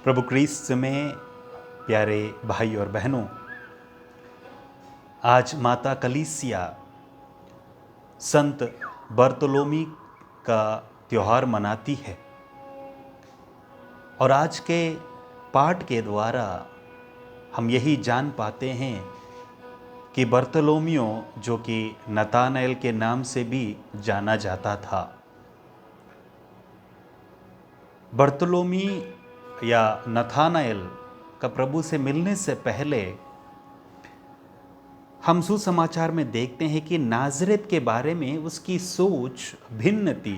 प्रभु क्रिस्त में प्यारे भाई और बहनों, आज माता कलीसिया संत बर्तोलोमी का त्यौहार मनाती है और आज के पाठ के द्वारा हम यही जान पाते हैं कि बर्तोलोमियो, जो कि नतानएल के नाम से भी जाना जाता था, बर्तोलोमी या नतानएल का प्रभु से मिलने से पहले हम सुसमाचार में देखते हैं कि नाज़रेत के बारे में उसकी सोच भिन्न थी,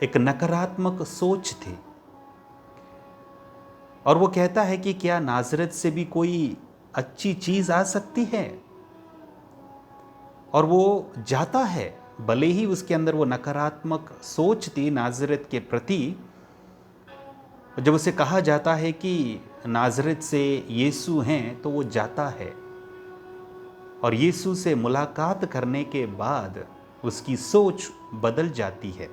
एक नकारात्मक सोच थी। और वो कहता है कि क्या नाज़रेत से भी कोई अच्छी चीज़ आ सकती है, और वो जाता है। भले ही उसके अंदर वो नकारात्मक सोच थी नाज़रेत के प्रति, जब उसे कहा जाता है कि नाज़रेत से यीशु हैं तो वो जाता है और यीशु से मुलाकात करने के बाद उसकी सोच बदल जाती है।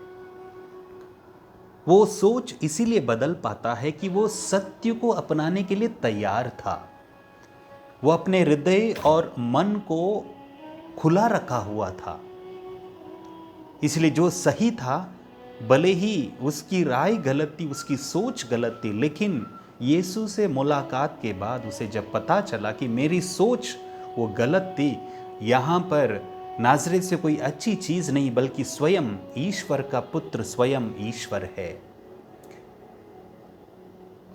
वो सोच इसीलिए बदल पाता है कि वो सत्य को अपनाने के लिए तैयार था। वो अपने हृदय और मन को खुला रखा हुआ था, इसलिए जो सही था, भले ही उसकी राय गलत थी, उसकी सोच गलत थी, लेकिन यीशु से मुलाकात के बाद उसे जब पता चला कि मेरी सोच वो गलत थी, यहाँ पर नाज़रेत से कोई अच्छी चीज़ नहीं बल्कि स्वयं ईश्वर का पुत्र स्वयं ईश्वर है,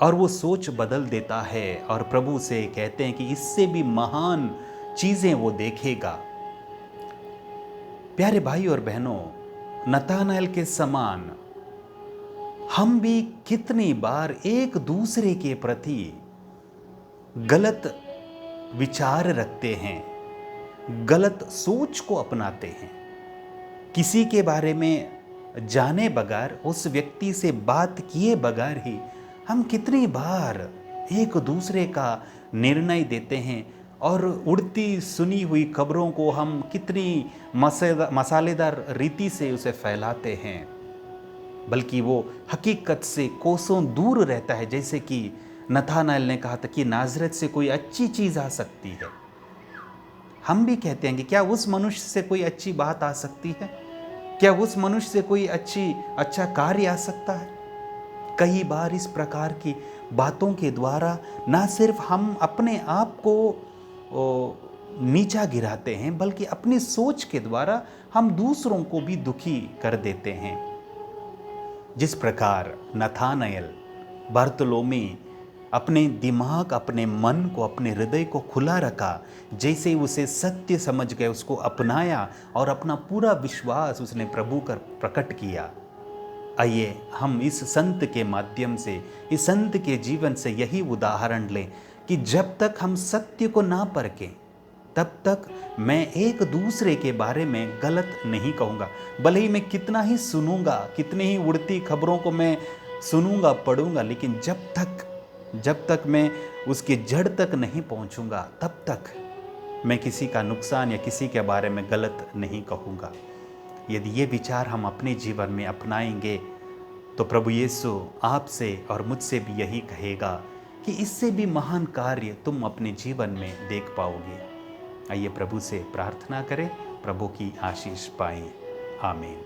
और वो सोच बदल देता है और प्रभु से कहते हैं कि इससे भी महान चीज़ें वो देखेगा। प्यारे भाई और बहनों, नतानएल के समान हम भी कितनी बार एक दूसरे के प्रति गलत विचार रखते हैं, गलत सोच को अपनाते हैं। किसी के बारे में जाने बगैर, उस व्यक्ति से बात किए बगैर ही हम कितनी बार एक दूसरे का निर्णय देते हैं और उड़ती सुनी हुई खबरों को हम कितनी मसालेदार रीति से उसे फैलाते हैं, बल्कि वो हकीकत से कोसों दूर रहता है। जैसे कि नतानएल ने कहा था कि नाज़रेत से कोई अच्छी चीज़ आ सकती है। हम भी कहते हैं कि क्या उस मनुष्य से कोई अच्छी बात आ सकती है? क्या उस मनुष्य से कोई अच्छा कार्य आ सकता है? कई बार इस प्रकार की बातों के द्वारा ना सिर्फ हम अपने आप को नीचा गिराते हैं, बल्कि अपनी सोच के द्वारा हम दूसरों को भी दुखी कर देते हैं। जिस प्रकार नतानएल, बर्तोलोमी अपने दिमाग, अपने मन को, अपने हृदय को खुला रखा, जैसे उसे सत्य समझ गए, उसको अपनाया और अपना पूरा विश्वास उसने प्रभु कर प्रकट किया। आइए हम इस संत के माध्यम से, इस संत के जीवन से यही उदाहरण लें कि जब तक हम सत्य को ना परखें, तब तक मैं एक दूसरे के बारे में गलत नहीं कहूँगा। भले ही मैं कितना ही सुनूंगा, कितनी ही उड़ती खबरों को मैं सुनूंगा, पढ़ूंगा, लेकिन जब तक मैं उसकी जड़ तक नहीं पहुंचूंगा, तब तक मैं किसी का नुकसान या किसी के बारे में गलत नहीं कहूँगा। यदि ये विचार हम अपने जीवन में अपनाएंगे तो प्रभु यीशु आपसे और मुझसे भी यही कहेगा कि इससे भी महान कार्य तुम अपने जीवन में देख पाओगे। आइए प्रभु से प्रार्थना करें, प्रभु की आशीष पाएं। आमीन।